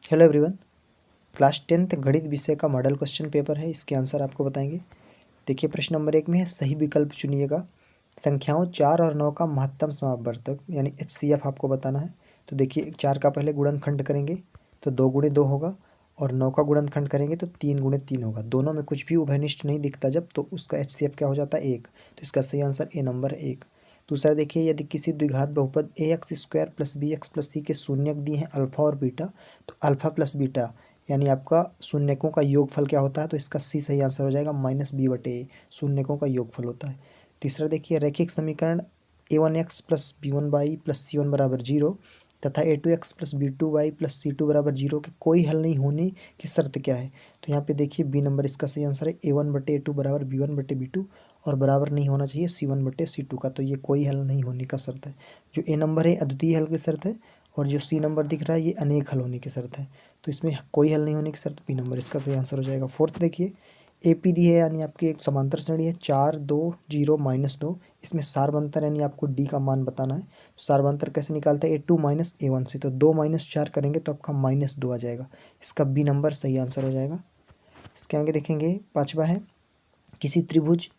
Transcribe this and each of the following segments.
Hello everyone, class 10th गणित विषय का मॉडल क्वेश्चन पेपर है। इसके आंसर आपको बताएंगे। देखिए प्रश्न नंबर 1 में है सही विकल्प चुनिएगा। संख्याओं 4 और 9 का महत्तम समावर्तक यानी HCF आपको बताना है। तो देखिए 4 का पहले गुणनखंड करेंगे तो 2 गुणे 2 होगा और 9 का गुणनखंड करेंगे तो 3 गुणे 3 होगा। दोनों में कुछ भी उभयनिष्ठ नहीं दिखता जब, तो उसका HCF क्या हो जाता है 1। तो इसका सही आंसर ए नंबर है 1। दूसरा देखिए, यदि किसी द्विघात बहुपद ax² + bx + c के शून्यक दिए हैं अल्फा और बीटा, तो अल्फा प्लस बीटा यानी आपका शून्यकों का योगफल क्या होता है, तो इसका सी सही आंसर हो जाएगा -b/a। शून्यकों का योगफल होता है। तीसरा देखिए, रैखिक समीकरण a1x + b1y + c1 = 0 तथा a2x + b2y + c2 = 0 के कोई हल नहीं होने की शर्त क्या है। तो यहाँ पे देखिए बी नंबर इसका सही आंसर है। a1/a2 = b1/b2 और बराबर नहीं होना चाहिए c1/c2 का। तो ये कोई हल नहीं होने का शर्त है। जो ए नंबर है अद्वितीय हल की शर्त है और जो सी नंबर दिख रहा है ये अनेक हल होने की शर्त है। तो इसमें कोई हल नहीं होने की शर्त बी नंबर इसका सही आंसर हो जाएगा। फोर्थ देखिए, AP दी है यानी आपकी एक समांतर श्रेणी है 4 2 0 -2। इसमें सारबंतर यानी आपको डी का मान बताना है। सारबंतर कैसे निकालते हैं, A2 - A1 से। तो 2 - 4 करेंगे तो आपका -2 आ जाएगा। इसका बी नंबर सही आंसर हो जाएगा। इसके आगे देखेंगे, पाँचवा है, किसी त्रिभुज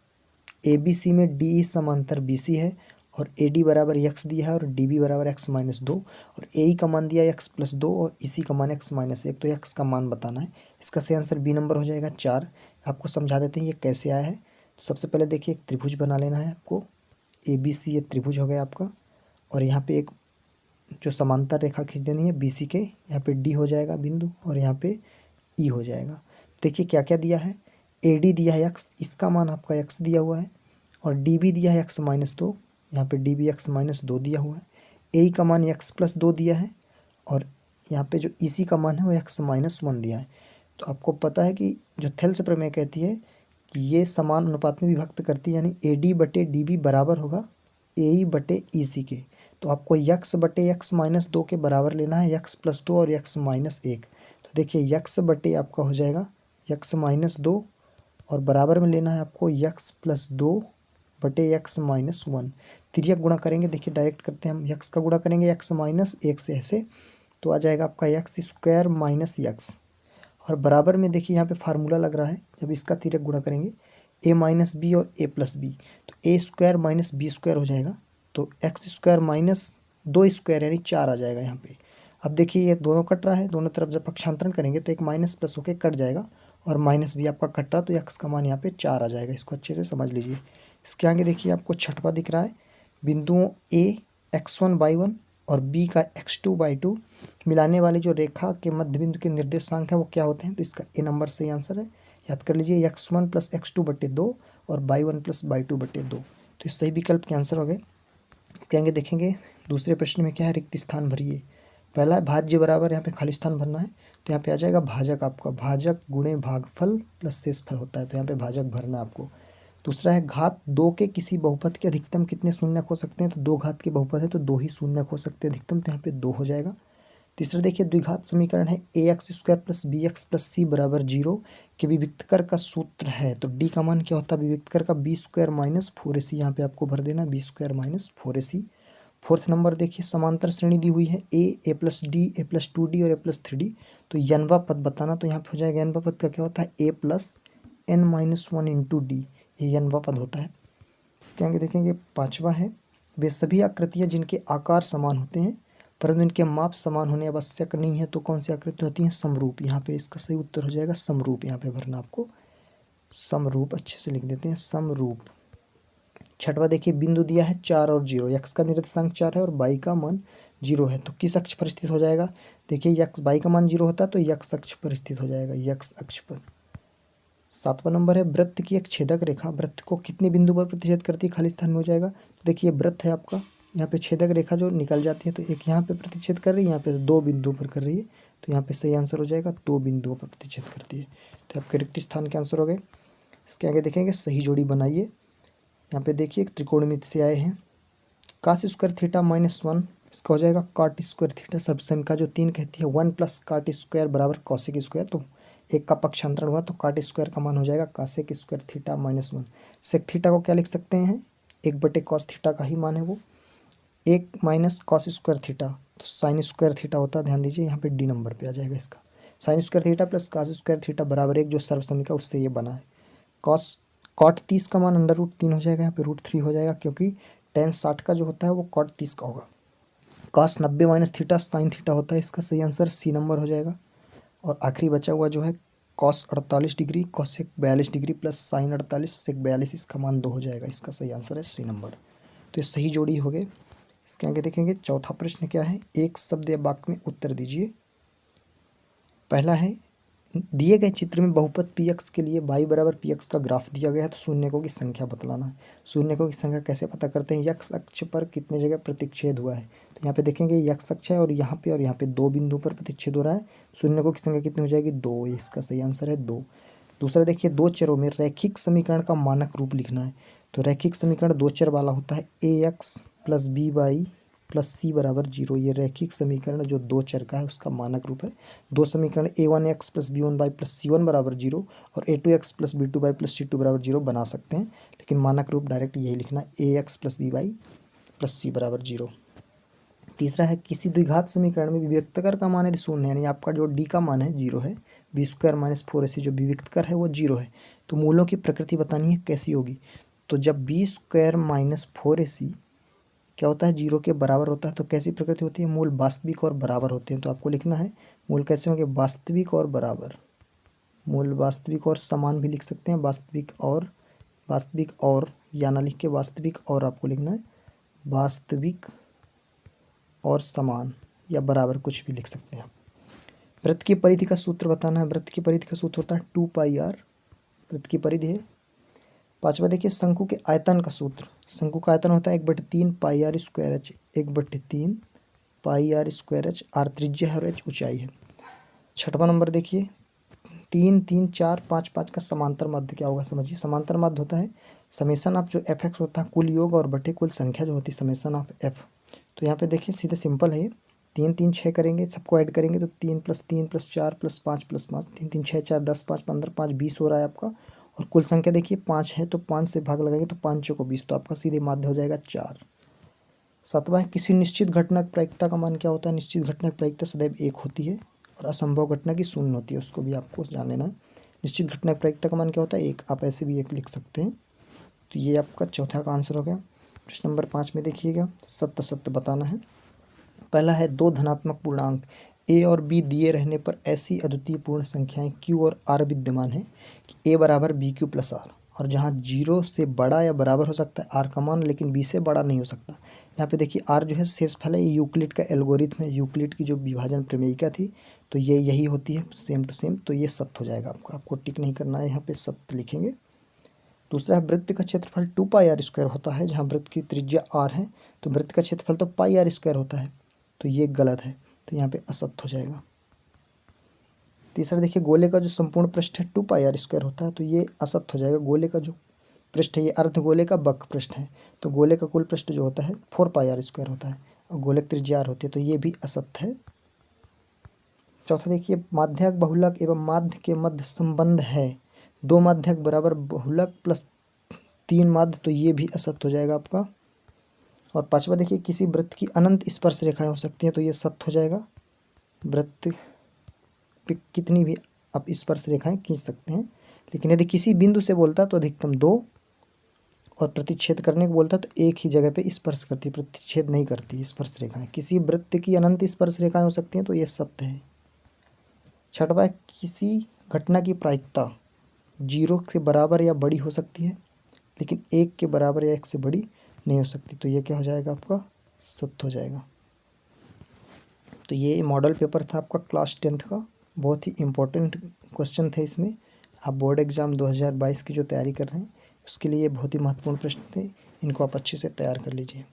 ABC में DE समांतर BC है और AD बराबर x दिया है और DB बराबर x - 2 और AE का मान दिया है x + 2 और EC का मान x - 1। तो x का मान बताना है। इसका सही आंसर बी नंबर हो जाएगा 4। आपको समझा देते हैं ये कैसे आया है। तो सबसे पहले देखिए एक त्रिभुज बना लेना है आपको। ABC ये त्रिभुज हो गया आपका और यहाँ पे एक जो समांतर रेखा खींच देनी है BC के। यहाँ पे D हो जाएगा बिंदु और यहाँ पे E हो जाएगा। देखिए क्या क्या दिया है, AD दिया है x, इसका मान आपका x दिया हुआ है और DB दिया है x - 2, यहाँ पे DB x - 2 दिया हुआ है। AE का मान x + 2 दिया है और यहाँ पे जो EC का मान है वो x - 1 दिया है। तो आपको पता है कि जो थेल्स प्रमेय कहती है कि ये समान अनुपात में विभक्त करती है, यानी AD/DB बराबर होगा AE/EC के। तो आपको x/x - 2 के बराबर लेना है, x + 2 और x - 1। तो देखिए x/ आपका हो जाएगा x - 2 और बराबर में लेना है आपको x + 2/x - 1। तिर्यक गुणा करेंगे, देखिए डायरेक्ट करते हैं हम। x का गुणा करेंगे x - 1 से ऐसे, तो आ जाएगा आपका x² - x और बराबर में देखिए यहाँ पे फार्मूला लग रहा है। जब इसका तिर्यक गुणा करेंगे a - b और a + b, तो a² - b² हो जाएगा। तो x² - 2² यानी 4 आ जाएगा यहाँ पे। अब देखिए ये दोनों कट रहा है, दोनों तरफ जब पक्षांतरण करेंगे तो एक माइनस प्लस होके कट जाएगा और माइनस भी आपका कट रहा, तो x का मान यहाँ पे 4 आ जाएगा। इसको अच्छे से समझ लीजिए। इसके आगे देखिए आपको छठवां दिख रहा है, बिंदुओं A x1 y1 और B का x2 y2 मिलाने वाली जो रेखा के मध्य बिंदु के निर्देशांक है वो क्या होते हैं। तो इसका ए नंबर सही आंसर है। याद कर लीजिए x1 + x2/2 और y1 + y2/2। तो इस सही विकल्प के आंसर हो गए। इसके आगे देखेंगे दूसरे प्रश्न में क्या है, रिक्त स्थान भरिए। पहला है भाज्य बराबर, यहाँ पे खाली स्थान भरना है। तो यहाँ पे आ जाएगा भाजक, आपका भाजक गुणे भागफल प्लस शेषफल होता है, तो यहाँ पे भाजक भरना आपको। दूसरा है घात 2 के किसी बहुपद के अधिकतम कितने शून्यक हो सकते हैं। तो 2 घात के बहुपद है तो 2 ही शून्यक हो सकते हैं अधिकतम, तो यहाँ पे 2 हो जाएगा। तीसरा देखिए द्विघात समीकरण है ax² + bx + c = 0 के विविक्तकर का सूत्र है। तो d का मान क्या होता है विविक्तकर का, b² - 4ac। यहाँ पे आपको भर देना b² - 4ac। फोर्थ नंबर देखिए, समांतर श्रेणी दी हुई है a + d a + 2d और a + 3d। तो यनवा पद बताना, तो यहाँ पे हो जाएगा यनवा पद का क्या होता है a + n - 1 × d, ये यनवा पद होता है। इसके आगे देखेंगे पांचवा है, वे सभी आकृतियाँ जिनके आकार समान होते हैं परंतु इनके माप समान होने आवश्यक नहीं है, तो कौन सी आकृति होती है, समरूप। यहाँ पे इसका सही उत्तर हो जाएगा समरूप। यहाँ पे भरना आपको समरूप, अच्छे से लिख देते हैं समरूप। छठवा देखिए, बिंदु दिया है 4 और 0, x का निर्देशांक 4 है और y का मान 0 है, तो किस अक्ष पर स्थित हो जाएगा। देखिए y का मान 0 होता है तो x अक्ष पर स्थित हो जाएगा, x अक्ष पर। सातवां नंबर है, वृत्त की एक छेदक रेखा वृत्त को कितने बिंदु पर प्रतिच्छेद करती है, खाली स्थान में हो जाएगा। देखिए वृत्त है आपका, यहाँ पे छेदक रेखा जो निकल जाती है, तो एक यहाँ पे प्रतिच्छेद कर रही है, यहाँ पे 2 बिंदुओं पर कर रही है। तो यहाँ पे सही आंसर हो जाएगा 2 बिंदुओं पर प्रतिच्छेद करती है। तो आपके रिक्त स्थान के आंसर हो गए। इसके आगे देखेंगे सही जोड़ी बनाइए। यहाँ पे देखिए एक त्रिकोणमिति से आए हैं, cos² थीटा -1, इसका हो जाएगा cot² थीटा। सब संख्या जो 3 कहती है 1 + cot² = cos²। तो एक का पक्षांतरण हुआ तो cot² का मान हो जाएगा cos² थीटा -1। सेक थीटा को क्या लिख सकते हैं, 1/cos थीटा का ही मान है वो, 1 - cos² थीटा तो साइन स्क्वायर थीटा होता है, ध्यान दीजिए यहाँ पे डी नंबर पे आ जाएगा इसका। Sine square theta plus cos square theta बराबर 1 जो सर्वसम्मिका उससे ये बना है। कॉट 30 का मान √3 हो जाएगा, यहाँ पे √3 हो जाएगा क्योंकि टेन 60 का जो होता है वो कॉट 30 का होगा। Cos 90 minus theta sine theta होता है, इसका सही आंसर सी नंबर हो जाएगा। और आखिरी बचा हुआ जो है cos 48 degree cosec 42 degree plus sign 48 सेक 42, इसका मान 2 हो जाएगा, इसका सही आंसर है सी नंबर। तो ये सही जोड़ी हो गए। इसके आगे देखेंगे चौथा प्रश्न क्या है, एक शब्द या वाक्य में उत्तर दीजिए। पहला है दिए गए चित्र में बहुपद px के लिए y बराबर px का ग्राफ दिया गया है तो शून्यकों की संख्या बतलाना है। शून्यकों की संख्या कैसे पता करते हैं, x अक्ष पर कितने जगह प्रतिच्छेद हुआ है, तो यहाँ पे देखेंगे x अक्ष है और यहाँ पे 2 बिंदु पर प्रतिच्छेद हो रहा है। शून्यकों की संख्या कितनी हो जाएगी 2, इसका सही आंसर है 2। दूसरा देखिए दो चरों में रैखिक समीकरण का मानक रूप लिखना है। तो रैखिक समीकरण दो चर वाला होता है ax + by + c बराबर 0। ये रैखिक समीकरण जो दो चर का है उसका मानक रूप है। दो समीकरण a1x + b1y + c1 बराबर 0 और a2x + b2y + c2 बराबर 0 बना सकते हैं, लेकिन मानक रूप डायरेक्ट यही लिखना है ax + by + c बराबर 0। तीसरा है किसी द्विघात समीकरण में विविक्तकर का मान यदि 0 है, यानी आपका जो d का मान है 0 है, b² - 4ac जो विविक्तकर है वो 0 है, तो मूलों की प्रकृति बतानी है कैसी होगी। तो जब b² - 4ac क्या होता है 0 के बराबर होता है तो कैसी प्रकृति होती है, मूल वास्तविक और बराबर होते हैं। तो आपको लिखना है मूल कैसे होंगे, वास्तविक और बराबर। मूल वास्तविक और समान भी लिख सकते हैं, वास्तविक और या ना लिख के वास्तविक और आपको लिखना है वास्तविक और समान या बराबर, कुछ भी लिख सकते हैं आप। वृत्त की परिधि का सूत्र बताना है। वृत्त की परिधि का सूत्र होता है 2πr, वृत्त की परिधि है। पांचवा देखिए शंकु के आयतन का सूत्र। शंकु का आयतन होता है 1/3 πr²h, 1/3 πr²h, r त्रिज्या है और h ऊंचाई है। छठवां नंबर देखिए 3 3 4 5 5 का समांतर माध्य क्या होगा, समझिए। समांतर माध्य होता है समेसन ऑफ जो fx होता है कुल योग और बटे कुल संख्या जो होती है समेसन ऑफ f। तो यहाँ पे देखिए सीधे सिंपल है, 3 3 6 करेंगे, सबको ऐड करेंगे तो 3 + 3 + 4 + 5 + 5 3 3 6 4 10 5 15 5 20 हो रहा है आपका। और कुल संख्या देखिए 5 है तो 5 से भाग लगाएंगे तो 5 चौको 20, तो आपका सीधे माध्य हो जाएगा 4। सातवां है किसी निश्चित घटना की प्रायिकता का मान क्या होता है। निश्चित घटना की प्रायिकता सदैव 1 होती है और असंभव घटना की 0 होती है, उसको भी आपको जान लेना है। निश्चित घटना की प्रायिकता का मान क्या होता है 1, आप ऐसे भी 1 लिख सकते हैं। तो ये आपका चौथा का आंसर हो गया। प्रश्न नंबर 5 में देखिएगा सत्य सत्य बताना है। पहला है दो धनात्मक पूर्णांक a और b दिए रहने पर ऐसी अद्वितीय पूर्ण संख्याएं q और r विद्यमान है कि a बराबर bq + r, और जहां 0 से बड़ा या बराबर हो सकता है r का मान, लेकिन b से बड़ा नहीं हो सकता। यहाँ पे देखिए r जो है शेषफल है, ये यूक्लिड का एल्गोरिथम है, यूक्लिड की जो विभाजन प्रमेयिका थी तो ये यही होती है सेम टू सेम, तो ये सत्य हो जाएगा आपको टिक नहीं करना है, यहाँ पे सत्य लिखेंगे। दूसरा है वृत्त का क्षेत्रफल 2πr² होता है, जहाँ वृत्त की त्रिज्या r है तो वृत्त का क्षेत्रफल तो πr² होता है, तो ये गलत है, तो यहाँ पे असत्य हो जाएगा। तीसरा देखिए गोले का जो संपूर्ण पृष्ठ है 2πr² होता है, तो ये असत्य हो जाएगा। गोले का जो पृष्ठ है ये अर्धगोले का वक्र पृष्ठ है, तो गोले का कुल पृष्ठ जो होता है 4πr² होता है और गोले की त्रिज्या r होती है, तो ये भी असत्य है। चौथा देखिए माध्यक बहुलक एवं माध्य के मध्य संबंध है, 2 माध्यक बराबर बहुलक + 3 माध्य, तो ये भी असत्य हो जाएगा आपका। और पांचवा देखिए किसी वृत्त की अनंत स्पर्श रेखाएं हो सकती हैं, तो ये सत्य हो जाएगा। वृत्त पे कितनी भी आप स्पर्श रेखाएं खींच सकते हैं, लेकिन यदि किसी बिंदु से बोलता तो अधिकतम 2 और प्रतिच्छेद करने को बोलता तो एक ही जगह पे स्पर्श करती, प्रतिच्छेद नहीं करती स्पर्श रेखाएं। किसी वृत्त की अनंत स्पर्श रेखाएं हो सकती हैं, तो ये सत्य है। छठवा किसी घटना की प्रायिकता 0 से बराबर या बड़ी हो सकती है, लेकिन 1 के बराबर या 1 से बड़ी नहीं हो सकती, तो ये क्या हो जाएगा आपका सत्य हो जाएगा। तो ये मॉडल पेपर था आपका क्लास 10th का, बहुत ही इम्पोर्टेंट क्वेश्चन थे इसमें। आप बोर्ड एग्ज़ाम 2022 की जो तैयारी कर रहे हैं उसके लिए बहुत ही महत्वपूर्ण प्रश्न थे, इनको आप अच्छे से तैयार कर लीजिए।